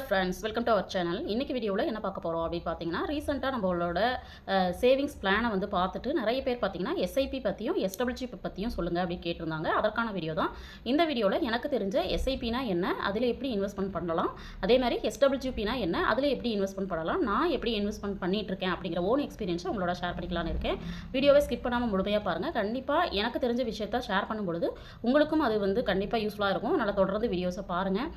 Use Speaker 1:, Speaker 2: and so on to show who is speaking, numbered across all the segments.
Speaker 1: Friends, welcome to our channel. இன்றைக்கி வீடியோவில் என்ன பார்க்க போகிறோம் அப்படின்னு பார்த்தீங்கன்னா, ரீசெண்டாக நம்மளோட சேவிங்ஸ் பிளானை வந்து பார்த்துட்டு நிறைய பேர் பார்த்தீங்கன்னா எஸ்ஐபி பற்றியும் எஸ்டபிள்யூபி பற்றியும் சொல்லுங்கள் அப்படின்னு கேட்டிருந்தாங்க. அதற்கான வீடியோ தான் இந்த வீடியோவில். எனக்கு தெரிஞ்ச எஸ்ஐபினா என்ன, அதில் எப்படி இன்வெஸ்ட்மெண்ட் பண்ணலாம், அதே மாதிரி எஸ்டபிள்யூபினா என்ன, அதில் எப்படி இன்வெஸ்ட்மெண்ட் பண்ணலாம், நான் எப்படி இன்வெஸ்ட்மெண்ட் பண்ணிகிட்ருக்கேன் அப்படிங்கிற ஓன் எக்ஸ்பீரியன்ஸை உங்களோட ஷேர் பண்ணிக்கலான்னு இருக்கேன். வீடியோவை ஸ்கிப் பண்ணாமல் முழுமையாக பாருங்கள். கண்டிப்பாக எனக்கு தெரிஞ்ச விஷயத்த ஷேர் பண்ணும்பொழுது உங்களுக்கும் அது வந்து கண்டிப்பாக யூஸ்ஃபுல்லாக இருக்கும். நல்லா தொடர்ந்து வீடியோஸை பாருங்கள்.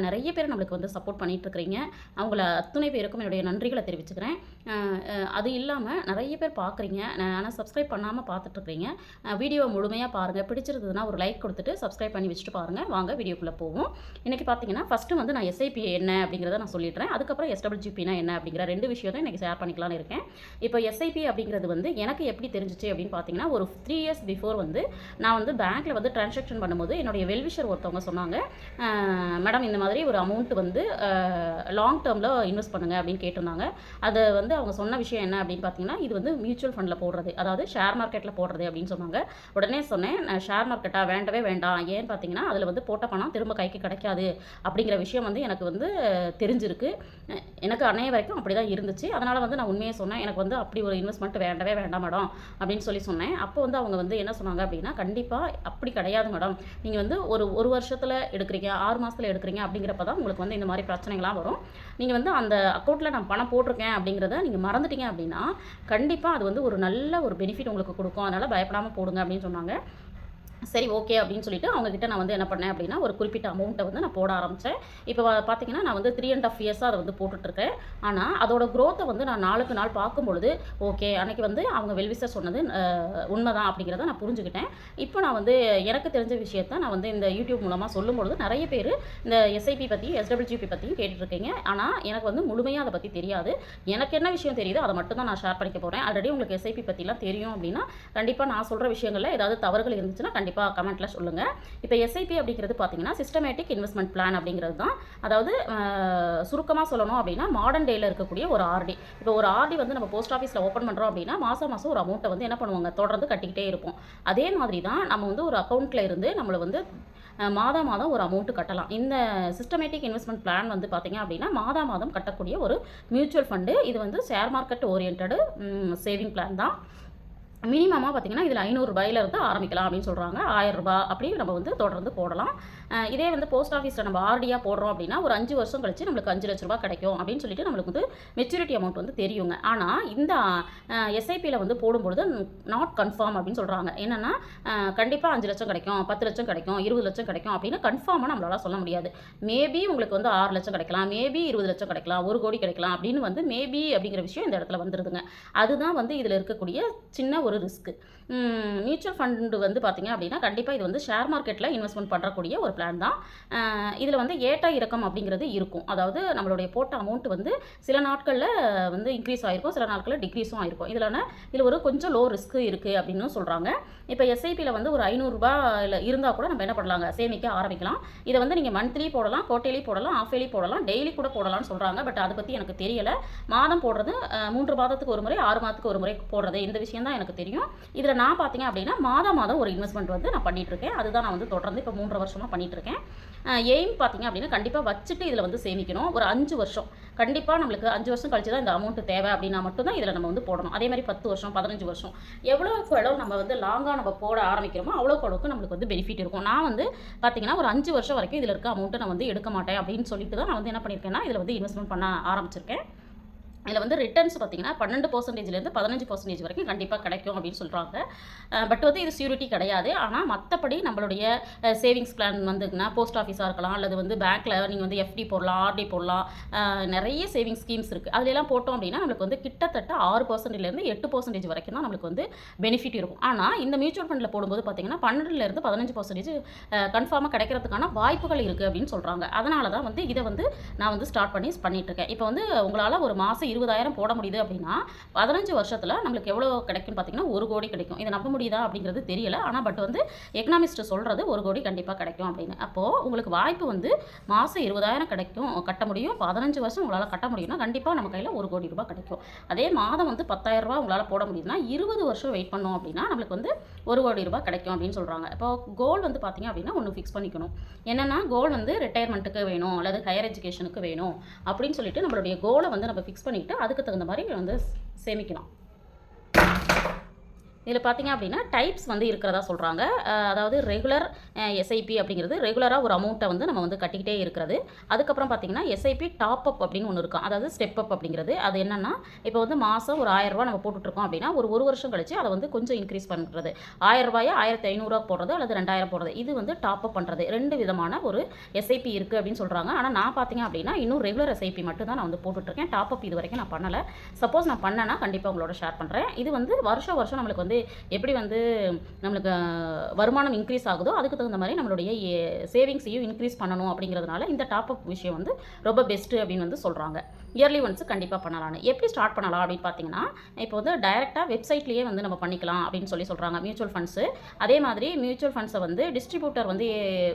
Speaker 1: நிறைய பேர் நம்மளுக்கு வந்து சப்போர்ட் பண்ணிகிட்ருக்கிறீங்க. அவங்கள அத்துணை பேருக்கும் என்னுடைய நன்றிகளை தெரிவிச்சுக்கிறேன். அது இல்லாமல் நிறைய பேர் பார்க்குறீங்க, ஆனால் சப்ஸ்கிரைப் பண்ணாமல் பார்த்துட்ருக்கிறீங்க. வீடியோ முழுமையாக பாருங்கள். பிடிச்சிருந்ததுன்னா ஒரு லைக் கொடுத்துட்டு சப்ஸ்கிரைப் பண்ணி வச்சுட்டு பாருங்கள். வாங்க வீடியோக்குள்ளே போவோம். இன்றைக்கி பார்த்தீங்கன்னா ஃபஸ்ட்டு வந்து நான் எஸ்ஐபி என்ன அப்படிங்கிறத நான் சொல்லிடுறேன். அதுக்கப்புறம் எஸ்டபிள்யூபினா என்ன அப்படிங்கிற ரெண்டு விஷயம் தான் இன்றைக்கி ஷேர் பண்ணிக்கலான்னு இருக்கேன். இப்போ எஸ்ஐபி அப்படிங்கிறது வந்து எனக்கு எப்படி தெரிஞ்சிச்சு அப்படின்னு பார்த்தீங்கன்னா, ஒரு 3 years பிஃபோர் வந்து நான் வந்து பேங்க்கில் வந்து ட்ரான்சாக்ஷன் பண்ணும்போது என்னுடைய வெல்விஷர் ஒருத்தவங்க சொன்னாங்க, மேடம் இந்த மாதிரி ஒரு அமௌண்ட் வந்து லாங் டேர்மில் இன்வெஸ்ட் பண்ணுங்கள் அப்படின்னு கேட்டிருந்தாங்க. அது வந்து அவங்க சொன்ன விஷயம் என்ன அப்படின்னு பார்த்தீங்கன்னா, இது வந்து மியூச்சுவல் ஃபண்டில் போடுறது, அதாவது ஷேர் மார்க்கெட்டில் போடுறது அப்படின்னு சொன்னாங்க. உடனே சொன்னேன், ஷேர் மார்க்கெட்டாக வேண்டவே வேண்டாம். ஏன்னு பார்த்தீங்கன்னா, அதில் வந்து போட்ட பணம் திரும்ப கைக்கு கிடைக்காது அப்படிங்கிற விஷயம் வந்து எனக்கு வந்து தெரிஞ்சிருக்கு. எனக்கு அன்னைய வரைக்கும் அப்படி தான் இருந்துச்சு. அதனால் வந்து நான் உண்மையை சொன்னேன், எனக்கு வந்து அப்படி ஒரு இன்வெஸ்ட்மெண்ட் வேண்டவே வேண்டாம் மேடம் அப்படின்னு சொன்னேன். அப்போ வந்து அவங்க வந்து என்ன சொன்னாங்க அப்படின்னா, கண்டிப்பாக அப்படி கிடையாது மேடம், நீங்கள் வந்து ஒரு வருஷத்தில் எடுக்கிறீங்க, 6 மாதத்தில் எடுக்கிறீங்க அப்படிங்கிறப்ப தான் உங்களுக்கு வந்து இந்த மாதிரி பிரச்சனைகள்லாம் வரும். நீங்கள் வந்து அந்த அக்கௌண்ட்டில் நான் பணம் போட்டிருக்கேன் அப்படிங்கிறத நீங்கள் மறந்துட்டீங்க அப்படின்னா கண்டிப்பாக அது வந்து ஒரு நல்ல ஒரு பெனிஃபிட் உங்களுக்கு கொடுக்கும். அதனால் பயப்படாமல் போடுங்க அப்படின்னு சொன்னாங்க. சரி, ஓகே அப்படின்னு சொல்லிட்டு அவங்ககிட்ட நான் வந்து என்ன பண்ணேன் அப்படின்னா, ஒரு குறிப்பிட்ட அமௌண்ட்டை வந்து நான் போட ஆரம்பித்தேன். இப்போ பார்த்தீங்கன்னா நான் வந்து 3.5 இயர்ஸாக அதை வந்து போட்டுட்ருக்கேன். ஆனால் அதோட க்ரோத்தை வந்து நான் நாளுக்கு நாள் பார்க்கும்பொழுது ஓகே, அன்றைக்கி வந்து அவங்க வெல்விசர் சொன்னது உண்மைதான் அப்படிங்கிறத நான் புரிஞ்சுக்கிட்டேன். இப்போ நான் வந்து எனக்கு தெரிஞ்ச விஷயத்த நான் வந்து இந்த யூடியூப் மூலமாக சொல்லும்பொழுது நிறைய பேர் இந்த எஸ்ஐபி பற்றி எஸ்டபிள்யூபி பற்றியும் கேட்டுட்ருக்கீங்க. ஆனால் எனக்கு வந்து முழுமையாக அதை பற்றி தெரியாது. எனக்கு என்ன விஷயம் தெரியுதோ அதை மட்டும் தான் நான் ஷேர் பண்ணிக்க போகிறேன். ஆல்ரெடி உங்களுக்கு எஸ்ஐபி பற்றிலாம் தெரியும் அப்படின்னா கண்டிப்பாக நான் சொல்கிற விஷயங்களில் ஏதாவது தவறுகள் இருந்துச்சுன்னா கண்டிப்பாக கமெண்ட்டில் சொல்லுங்கள். இப்போ எஸ்ஐபி அப்படிங்கிறது பார்த்தீங்கன்னா சிஸ்டமேட்டிக் இன்வெஸ்ட்மெண்ட் பிளான் அப்படிங்கிறது தான். அதாவது சுருக்கமாக சொல்லணும் அப்படின்னா மாடர்ன் டேயில் இருக்கக்கூடிய ஒரு ஆர்டி. இப்போ ஒரு ஆர்டி வந்து நம்ம போஸ்ட் ஆஃபீஸில் ஓப்பன் பண்ணுறோம் அப்படின்னா மாதம் ஒரு அமௌண்ட்டை வந்து என்ன பண்ணுவாங்க, தொடர்ந்து கட்டிக்கிட்டே இருப்போம். அதே மாதிரி தான் நம்ம வந்து ஒரு அக்கௌண்ட்டில் இருந்து நம்மளை வந்து மாதம் ஒரு அமௌண்ட்டு கட்டலாம். இந்த சிஸ்டமேட்டிக் இன்வெஸ்ட்மெண்ட் பிளான் வந்து பார்த்திங்க அப்படின்னா மாதம் கட்டக்கூடிய ஒரு மியூச்சுவல் ஃபண்டு. இது வந்து share market oriented saving plan தான். மினிமமாக பார்த்திங்கன்னா இதில் 500 ரூபாயிலிருந்து ஆரம்பிக்கலாம் அப்படின்னு சொல்கிறாங்க. 1000 ரூபா அப்படி நம்ம வந்து தொடர்ந்து போடலாம். இதே வந்து போஸ்ட் ஆஃபீஸில் நம்ம ஆர்டியாக போடுறோம் அப்படின்னா ஒரு 5 வருஷம் கழிச்சு நம்மளுக்கு 5 லட்ச ரூபா கிடைக்கும் அப்படின்னு சொல்லிட்டு நம்மளுக்கு வந்து மெச்சூரிட்டி அமௌண்ட் வந்து தெரியுங்க. ஆனால் இந்த எஸ்ஐபியில் வந்து போடும்பொழுது நாட் கன்ஃபார்ம் அப்படின்னு சொல்கிறாங்க. என்னென்னா கண்டிப்பாக 5 லட்சம் கிடைக்கும், 10 லட்சம் கிடைக்கும், 20 லட்சம் கிடைக்கும் அப்படின்னு கன்ஃபார்மாக நம்மளால சொல்ல முடியாது. மேபி உங்களுக்கு வந்து 6 லட்சம் கிடைக்கலாம், மேபி 20 லட்சம் கிடைக்கலாம், 1 கோடி கிடைக்கலாம் அப்படின்னு வந்து மேபி அப்படிங்கிற விஷயம் இந்த இடத்துல வந்துடுதுங்க. அதுதான் வந்து இதில் இருக்கக்கூடிய சின்ன ஒரு ரிஸ்க்கு. மியூச்சுவல் ஃபண்டு வந்து பார்த்திங்க அப்படின்னா கண்டிப்பாக இது வந்து ஷேர் மார்க்கெட்டில் இன்வெஸ்ட்மெண்ட் பண்ணுறக்கூடிய ஒரு பிளான் தான். இதில் வந்து ஏற்ற இறக்கம் அப்படிங்கிறது இருக்கும். அதாவது நம்மளுடைய போட்ட அமௌண்ட் வந்து சில நாட்களில் வந்து இன்க்ரீஸ் ஆகிருக்கும், சில நாட்களில் டிக்ரீஸும் ஆகிருக்கும். இதில் ஒரு கொஞ்சம் லோ ரிஸ்க்கு இருக்குது அப்படின்னு சொல்கிறாங்க. இப்போ எஸ்ஐபியில் வந்து ஒரு 500 ரூபாயில் இருந்தால் கூட நம்ம என்ன பண்ணலாங்க, சேமிக்க ஆரம்பிக்கலாம். இதை வந்து நீங்கள் மந்த்லி போடலாம், குவார்ட்டர்லி போடலாம், ஆஃப் இயர்லி போடலாம், டெய்லி கூட போடலாம்னு சொல்கிறாங்க. பட் அதை பற்றி எனக்கு தெரியலை. மாதம் போடுறது 3 மாதத்துக்கு ஒரு முறை, 6 மாதத்துக்கு ஒரு முறை போடுறது, இந்த விஷயம் தான் எனக்கு தெரியும். இதில் நான் பார்த்தீங்க அப்படின்னா மாதம் ஒரு இன்வெஸ்ட்மெண்ட் வந்து நான் பண்ணிகிட்ருக்கேன். அதுதான் நான் வந்து தொடர்ந்து இப்போ 3 வருஷமாக பண்ணிகிட்ருக்கேன். எய்ம் பார்த்தீங்க அப்படின்னா கண்டிப்பாக வச்சுட்டு இதில் வந்து சேமிக்கணும். ஒரு 5 வருஷம் கண்டிப்பாக நம்மளுக்கு 5 வருஷம் கழிச்சு தான் இந்த அமௌண்ட்டு தேவை அப்படின்னா மட்டும்தான் இதில் நம்ம வந்து போடணும். அதே மாதிரி 10 வருஷம் 15 வருஷம் எவ்வளோக்கு நம்ம வந்து லாங்காக நம்ம போட ஆரம்பிக்கிறோமோ அவ்வளோக்கு நம்மளுக்கு வந்து பெனிஃபிட் இருக்கும். நான் வந்து பார்த்தீங்கன்னா ஒரு 5 வருஷம் வரைக்கும் இதில் இருக்க அமௌண்ட்டை நான் வந்து எடுக்க மாட்டேன் அப்படின்னு சொல்லிட்டு தான் நான் வந்து என்ன பண்ணியிருக்கேன்னா இதில் வந்து இன்வெஸ்ட்மெண்ட் பண்ண ஆரம்பிச்சிருக்கேன். இதில் வந்து ரிட்டர்ன்ஸ் பார்த்திங்கன்னா 12% 15% வரைக்கும் கண்டிப்பாக கிடைக்கும் அப்படின்னு சொல்கிறாங்க. பட் வந்து இது சியூரிட்டி கிடையாது. ஆனால் மற்றபடி நம்மளுடைய சேவிங்ஸ் பிளான் வந்துங்கன்னா போஸ்ட் ஆஃபீஸாக இருக்கலாம், அல்லது வந்து பேங்க்கில் நீங்கள் வந்து எஃப்டி போடலாம், ஆர்டி போடலாம், நிறைய சேவிங்ஸ் ஸ்கீம்ஸ் இருக்குது. அதிலெல்லாம் போட்டோம் அப்படின்னா நம்மளுக்கு வந்து கிட்டத்தட்ட 6%லேருந்து 8% வரைக்கும் தான் நம்மளுக்கு வந்து பெனிஃபிட் இருக்கும். ஆனால் இந்த மியூச்சுவல் ஃபண்டில் போடும்போது பார்த்திங்கன்னா 12லேருந்து 15% கன்ஃபார்மாக கிடைக்கிறதுக்கான வாய்ப்புகள் இருக்குது அப்படின்னு சொல்கிறாங்க. அதனால தான் வந்து இதை வந்து நான் வந்து ஸ்டார்ட் பண்ணிகிட்ருக்கேன். இப்போ வந்து உங்களால் ஒரு மாதம் 20,000 போட முடியுது அப்படின்னா 15 வருஷத்தில் நம்மளுக்கு எவ்வளோ கிடைக்கும்னு பார்த்தீங்கன்னா 1 கோடி கிடைக்கும். இதை நம்ப முடியுதா அப்படிங்கிறது தெரியல. ஆனால் பட் வந்து எக்கனாமிஸ்ட் சொல்கிறது 1 கோடி கண்டிப்பாக கிடைக்கும் அப்படின்னு. அப்போது உங்களுக்கு வாய்ப்பு வந்து மாதம் 20,000 கிடைக்கும், கட்ட முடியும். 15 வருஷம் உங்களால் கட்ட முடியும்னா கண்டிப்பாக நம்ம கையில் 1 கோடி ரூபாய் கிடைக்கும். அதே மாதம் வந்து 10,000 ரூபா உங்களால் போட முடியுதுன்னா 20 வருஷம் வெயிட் பண்ணோம் அப்படின்னா நம்மளுக்கு வந்து 1 கோடி ரூபாய் கிடைக்கும் அப்படின்னு சொல்கிறாங்க. இப்போ கோல் வந்து பார்த்தீங்க அப்படின்னா ஒன்று ஃபிக்ஸ் பண்ணிக்கணும். என்னென்னா கோல் வந்து ரிட்டையர்மெண்ட்டுக்கு வேணும் அல்லது ஹையர் எஜுகேஷனுக்கு வேணும் அப்படின்னு சொல்லிட்டு நம்மளுடைய கோலை வந்து நம்ம ஃபிக்ஸ் பண்ணிவிட்டு அதுக்கு தகுந்த மாதிரி வந்து சேமிக்கலாம். இதில் பார்த்திங்க அப்படின்னா டைப்ஸ் வந்து இருக்கிறதா சொல்கிறாங்க. அதாவது ரெகுலர் எஸ்ஐபி அப்படிங்கிறது ரெகுலராக ஒரு அமௌண்ட்டை வந்து நம்ம வந்து கட்டிக்கிட்டே இருக்கிறது. அதுக்கப்புறம் பார்த்திங்கன்னா எஸ்ஐபி டாப் அப் அப்படின்னு ஒன்று இருக்கும், அதாவது ஸ்டெப் அப் அப்படிங்கிறது. அது என்னென்னா இப்போ வந்து மாதம் ஒரு 1000 ரூபா நம்ம போட்டுட்ருக்கோம் அப்படின்னா ஒரு வருஷம் கழிச்சு அதை வந்து கொஞ்சம் இன்க்ரீஸ் பண்ணுறது. 1000 ரூபாயை 1500 போடுறது அல்லது 2000 போடுறது. இது வந்து டாப் அப் பண்ணுறது. 2 விதமான ஒரு எஸ்ஐபி இருக்குது அப்படின்னு சொல்கிறாங்க. ஆனால் நான் பார்த்திங்க அப்படின்னா இன்னும் ரெகுலர் எஸ்ஐபி மட்டும் தான் நான் வந்து போட்டுட்ருக்கேன். டாப் அப் இது வரைக்கும் நான் பண்ணலை. சப்போஸ் நான் பண்ணேன்னா கண்டிப்பாக உங்களோட ஷேர் பண்ணுறேன். இது வந்து வருஷம் நம்மளுக்கு வந்து எப்படி வந்து நம்மளுக்கு வருமானம் இன்க்ரீஸ் ஆகுதோ அதுக்கு தகுந்த மாதிரி நம்மளுடைய சேவிங்ஸையும் இன்க்ரீஸ் பண்ணணும் அப்படிங்கிறதுனால இந்த டாப் அப் விஷயம் வந்து ரொம்ப பெஸ்ட்டு அப்படின்னு வந்து சொல்கிறாங்க. இயர்லி ஒன்ஸ் கண்டிப்பாக பண்ணலாம்னு. எப்படி ஸ்டார்ட் பண்ணலாம் அப்படின்னு பார்த்தீங்கன்னா இப்போ வந்து டைரெக்டாக வெப்சைட்லேயே வந்து நம்ம பண்ணிக்கலாம் அப்படின்னு சொல்கிறாங்க மியூச்சுவல் ஃபண்ட்ஸு. அதே மாதிரி மியூச்சுவல் ஃபண்ட்ஸை வந்து டிஸ்ட்ரிபியூட்டர் வந்து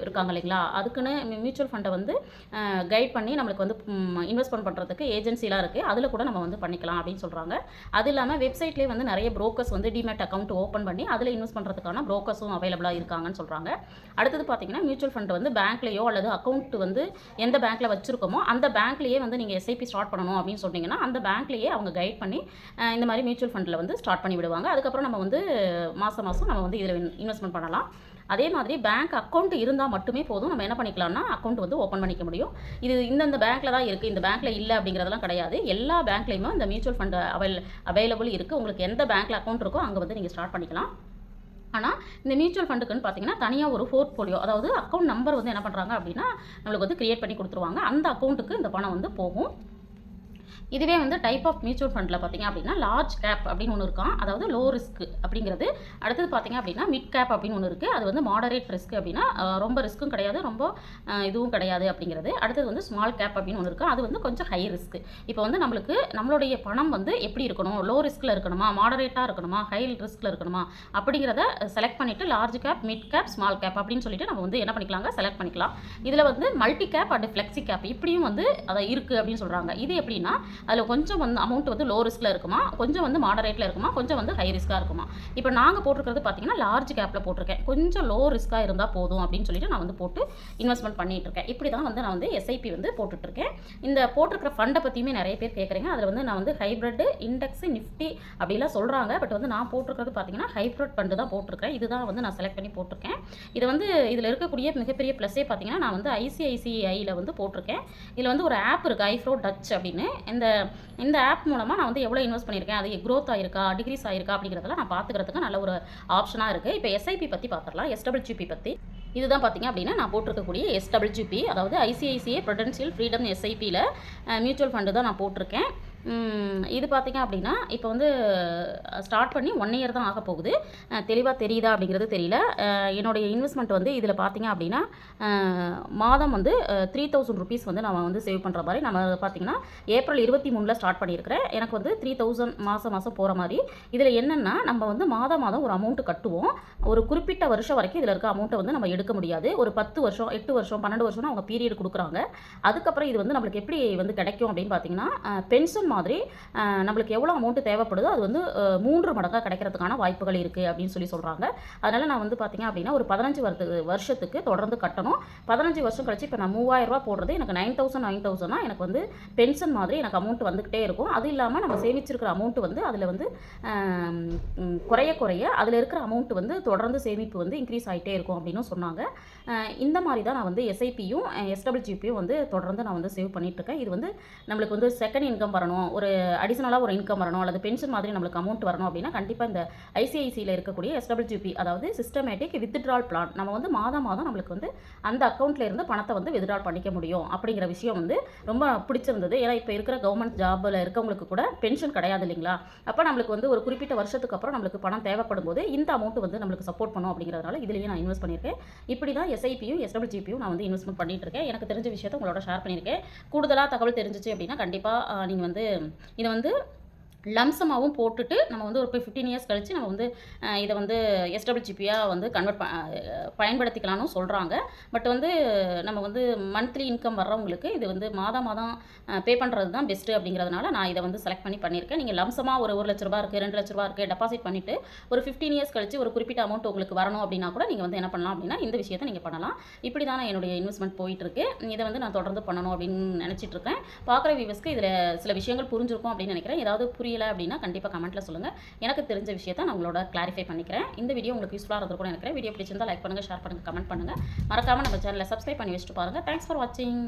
Speaker 1: இருக்காங்க இல்லைங்களா, அதுக்குன்னு மியூச்சுவல் ஃபண்டை வந்து கைட் பண்ணி நம்மளுக்கு வந்து இன்வெஸ்ட்மெண்ட் பண்ணுறதுக்கு ஏஜென்சிலாம் இருக்குது, அதில் கூட நம்ம வந்து பண்ணிக்கலாம் அப்படின்னு சொல்கிறாங்க. அது இல்லாமல் வெப்சைட்லேயே வந்து நிறைய புரோக்கர்ஸ் வந்து டிமேட் அக்கௌண்ட் ஓப்பன் பண்ணி அதில் இன்வெஸ்ட் பண்ணுறதுக்கான புரோக்கர்ஸும் அவைலபிளாக இருக்காங்கன்னு சொல்கிறாங்க. அடுத்தது பார்த்தீங்கன்னா மியூச்சுவல் ஃபண்ட் வந்து பேங்க்லேயோ அல்லது அக்கௌண்ட் வந்து எந்த பேங்க்கில் வச்சுருக்கோமோ அந்த பேங்க்லேயே வந்து நீங்கள் எஸ்ஐபி ஸ்டார்ட் பண்ணணும் அப்படின்னு சொன்னீங்கன்னா அந்த பேங்க்லேயே அவங்க கைட் பண்ணி இந்த மாதிரி மியூச்சுவல் ஃபண்டில் வந்து ஸ்டார்ட் பண்ணி விடுவாங்க. அதுக்கப்புறம் நம்ம வந்து மாதம் நம்ம வந்து இதில் இன்வெஸ்ட்மெண்ட் பண்ணலாம். அதே மாதிரி பேங்க் அக்கௌண்ட் இருந்தால் மட்டுமே போதும். நம்ம என்ன பண்ணிக்கலாம்னா அக்கௌண்ட் வந்து ஓப்பன் பண்ணிக்க முடியும். இது இந்த பேங்க்கில் தான் இருக்குது, இந்த பேங்க்கில் இல்லை அப்படிங்கிறதெல்லாம் கிடையாது. எல்லா பேங்க்லேயுமே இந்த மியூச்சுவல் ஃபண்ட் அவைலபிள் இருக்குது. உங்களுக்கு எந்த பேங்க்கில் அக்கௌண்ட் இருக்கோ அங்கே வந்து நீங்கள் ஸ்டார்ட் பண்ணிக்கலாம். ஆனால் இந்த மியூச்சுவல் ஃபண்டுக்குன்னு பார்த்தீங்கன்னா தனியாக ஒரு போர்ட்ஃபோலியோ, அதாவது அக்கௌண்ட் நம்பர் வந்து என்ன பண்ணுறாங்க அப்படின்னா நம்மளுக்கு வந்து கிரியேட் பண்ணி கொடுத்துருவாங்க. அந்த அக்கௌண்ட்டுக்கு இந்த பணம் வந்து போகும். இதுவே வந்து டைப் ஆஃப் மியூச்சுவல் ஃபண்டில் பார்த்திங்க அப்படின்னா லார்ஜ் கேப் அப்படின்னு ஒன்று இருக்கான், அதாவது லோ ரிஸ்க் அப்படிங்கிறது. அடுத்தது பார்த்திங்க அப்படின்னா மிட் கேப் அப்படின்னு ஒன்று இருக்குது, அது வந்து மாடரேட் ரிஸ்க் அப்படின்னா ரொம்ப ரிஸ்க்கும் கிடையாது, ரொம்ப இதுவும் கிடையாது அப்படிங்கிறது. அடுத்தது வந்து ஸ்மால் கேப் அப்படின்னு ஒன்று இருக்குது, அது வந்து கொஞ்சம் ஹை ரிஸ்க். இப்போ வந்து நம்மளுடைய பணம் வந்து எப்படி இருக்கணும், லோ ரிஸ்கில் இருக்கணுமா, மாடரேட்டாக இருக்கணுமா, ஹை ரிஸ்கில் இருக்கணுமா அப்படிங்கிறத செலக்ட் பண்ணிவிட்டு large cap, mid cap, small cap அப்படின்னு சொல்லிட்டு நம்ம வந்து என்ன பண்ணிக்கலாங்க, செலக்ட் பண்ணிக்கலாம். இதில் வந்து multi cap and flexi gap இப்படியும் வந்து அதை இருக்குது அப்படின்னு சொல்கிறாங்க. இது எப்படின்னா அதில் கொஞ்சம் வந்து அமௌண்ட் வந்து லோ ரிஸ்கில் இருக்குமா, கொஞ்சம் வந்து மாடரேட்டில் இருக்குமா, கொஞ்சம் வந்து ஹை ரிஸ்க்காக இருக்குமா. இப்போ நாங்கள் போட்டிருக்கிறது பார்த்தீங்கன்னா லார்ஜ் கேப்பில் போட்டிருக்கேன். கொஞ்சம் லோ ரிஸ்க்காக இருந்தால் போதும் அப்படின்னு சொல்லிட்டு நான் வந்து போட்டு இன்வெஸ்ட்மெண்ட் பண்ணிட்டு இருக்கேன். இப்படி தான் வந்து நான் வந்து எஸ்ஐபி வந்து போட்டுட்ருக்கேன். இந்த போட்டிருக்கிற ஃபண்டை பற்றியுமே நிறைய பேர் கேட்குறீங்க. அதில் வந்து நான் வந்து ஹைப்ரிட், இண்டெக்ஸ், நிஃப்டி அப்படிலாம் சொல்கிறாங்க. பட் வந்து நான் போட்டிருக்கிறது பார்த்தீங்கன்னா ஹைப்ரிட் ஃபண்டு தான் போட்டிருக்கேன். இதுதான் வந்து நான் செலக்ட் பண்ணி போட்டிருக்கேன். இதை வந்து இதில் இருக்கக்கூடிய மிகப்பெரிய ப்ளஸ்ஸே பார்த்தீங்கன்னா நான் வந்து ஐசிஐசிஐயில் வந்து போட்டிருக்கேன். இதில் வந்து ஒரு ஆப் இருக்குது, ஐஃப்ரோ டச் அப்படின்னு. இந்த ஆப் மூலமாக நான் வந்து எவ்வளோ இன்வெஸ்ட் பண்ணியிருக்கேன், அது க்ரோத் ஆயிருக்கா, டிக்ரீஸ் ஆயிருக்கா அப்படிங்கிறதெல்லாம் நான் பார்த்துக்கிறதுக்கு நல்ல ஒரு ஆப்ஷனாக இருக்குது. இப்போ எஸ்ஐபி பற்றி பார்த்துடலாம், SWP பற்றி. இதுதான் பார்த்திங்க அப்படின்னா நான் போட்டிருக்கக்கூடிய SWP, அதாவது ஐசிஐசிஐ ப்ருடென்ஷியல் ஃப்ரீடம் எஸ்ஐபியில் மியூச்சுவல் ஃபண்டு தான் நான் போட்டிருக்கேன். இது பார்த்திங்க அப்படின்னா இப்போ வந்து ஸ்டார்ட் பண்ணி 1 இயர் தான் ஆக போகுது. தெளிவாக தெரியுதா அப்படிங்கிறது தெரியல. என்னுடைய இன்வெஸ்ட்மெண்ட் வந்து இதில் பார்த்திங்க அப்படின்னா மாதம் வந்து 3000 ருபீஸ் வந்து நம்ம வந்து சேவ் பண்ணுற மாதிரி நம்ம பார்த்திங்கன்னா ஏப்ரல் 23 ஸ்டார்ட் பண்ணியிருக்கிறேன். எனக்கு வந்து 3000 மாதம் போகிற மாதிரி. இதில் என்னென்னா நம்ம வந்து மாதம் ஒரு அமௌண்ட்டு கட்டுவோம். ஒரு குறிப்பிட்ட வருஷம் வரைக்கும் இதில் இருக்க அமௌண்ட்டை வந்து நம்ம எடுக்க முடியாது. ஒரு 10 வருஷம், 8 வருஷம், 12 வருஷம்னு அவங்க பீரியட் கொடுக்குறாங்க. அதுக்கப்புறம் இது வந்து நம்மளுக்கு எப்படி வந்து கிடைக்கும் அப்படின்னு பார்த்திங்கன்னா பென்ஷன் மாதிரி நம்மளுக்கு எவ்வளோ அமௌண்ட் தேவைப்படுதோ அது வந்து 3 மடங்காக கிடைக்கிறதுக்கான வாய்ப்புகள் இருக்குது அப்படின்னு சொல்கிறாங்க. அதனால் நான் வந்து பார்த்திங்க அப்படின்னா ஒரு 15 வருஷத்துக்கு தொடர்ந்து கட்டணும். 15 வருஷம் கழிச்சு இப்போ நான் 3000 ரூபா போடுறது எனக்கு 9000 எனக்கு வந்து பென்ஷன் மாதிரி எனக்கு அமௌண்ட் வந்துக்கிட்டே இருக்கும். அது இல்லாமல் நம்ம சேமிச்சிருக்கிற அமௌண்ட் வந்து அதில் வந்து குறைய அதில் இருக்கிற அமௌண்ட் வந்து தொடர்ந்து சேமிப்பு வந்து இன்க்ரீஸ் ஆகிட்டே இருக்கும் அப்படின்னு சொன்னாங்க. இந்த மாதிரி தான் நான் வந்து எஸ்ஐபியும் SWPயும் வந்து தொடர்ந்து நான் வந்து சேவ் பண்ணிகிட்ருக்கேன். இது வந்து நம்மளுக்கு வந்து செகண்ட் இன்கம் வரணும், ஒரு அடிஷனலாக ஒரு இன்கம் வரணும், அல்லது பென்ஷன் மாதிரி நம்மளுக்கு அமௌண்ட் வரணும் அப்படின்னா கண்டிப்பாக இந்த ஐசிஐசியில் இருக்கக்கூடிய SWP, அதாவது சிஸ்டமேட்டிக் வித்ட்ரால் பிளான், நம்ம வந்து மாதம் நம்மளுக்கு வந்து அந்த அக்கௌண்ட்டில் இருந்து பணத்தை வந்து வித்ட்ரால் பண்ணிக்க முடியும் அப்படிங்கிற விஷயம் வந்து ரொம்ப பிடிச்சிருந்தது. ஏன்னா இப்போ இருக்கிற கவர்மெண்ட் ஜாபில் இருக்கவங்களுக்கு கூட பென்ஷன் கிடையாது இல்லைங்களா. அப்போ நம்மளுக்கு வந்து ஒரு குறிப்பிட்ட வருஷத்துக்கு அப்புறம் நம்மளுக்கு பணம் தேவைப்படும் போது இந்த அமௌண்ட் வந்து நம்மளுக்கு சப்போர்ட் பண்ணும் அப்படிங்கிறதுனால இதுலேயே நான் இன்வெஸ்ட் பண்ணியிருக்கேன். இப்படி தான் எஸ்ஐபியும் SWPயும் நான் வந்து இன்வெஸ்ட்மெண்ட் பண்ணிட்டு இருக்கேன். எனக்கு தெரிஞ்ச விஷயத்தை உங்களோட ஷேர் பண்ணியிருக்கேன். கூடுதலாக தகவல் தெரிஞ்சிச்சு அப்படின்னா கண்டிப்பாக நீங்கள் வந்து இதை வந்து லம்சமாகவும் போட்டுட்டு நம்ம வந்து ஒரு 15 இயர்ஸ் கழித்து நம்ம வந்து இதை வந்து எஸ்டபிள்யூபியாக வந்து பயன்படுத்திக்கலாம்னு சொல்கிறாங்க. பட் வந்து நம்ம வந்து மந்த்லி இன்கம் வர்றவங்களுக்கு இது வந்து மாதம் பே பண்ணுறது தான் பெஸ்ட்டு அப்படிங்கிறதுனால நான் இதை வந்து செலக்ட் பண்ணியிருக்கேன். நீங்கள் லம்சமாக ஒரு 1 லட்ச ரூபா இருக்குது, 2 லட்ச ரூபா இருக்குது டெபாசிட் பண்ணிவிட்டு ஒரு 15 இயர்ஸ் கழித்து ஒரு குறிப்பிட்ட அமௌண்ட் உங்களுக்கு வரணும் அப்படின்னா கூட நீங்கள் வந்து என்ன பண்ணலாம் அப்படின்னா இந்த விஷயத்தை நீங்கள் பண்ணலாம். இப்படி தான் என்னுடைய இன்வெஸ்ட்மெண்ட் போயிட்டுருக்கு. இதை வந்து நான் தொடர்ந்து பண்ணணும் அப்படின்னு நினச்சிட்ருக்கேன். பார்க்குற வியூவர்ஸ்க்கு இதில் சில விஷயங்கள் புரிஞ்சிருக்கும் அப்படின்னு நினைக்கிறேன். ஏதாவது புரியல அப்படின்னா கண்டிப்பாக கமெண்ட்டில் சொல்லுங்கள். எனக்கு தெரிஞ்ச விஷயத்தை நான் உங்களோட கிளாரிஃபை பண்ணிக்கிறேன். இந்த வீடியோ உங்களுக்கு யூஸ்ஃபுல்லாக இருந்திருக்கும்னு நினைக்கிறேன். வீடியோ பிடிச்சிருந்தா லைக் பண்ணுங்கள், ஷேர் பண்ணுங்கள், கமெண்ட் பண்ணுங்கள். மறக்காமல் நம்ம சேனலை சப்ஸ்கிரைப் பண்ணி வச்சுட்டு பாருங்கள். தேங்க்ஸ் ஃபார் வாட்சிங்.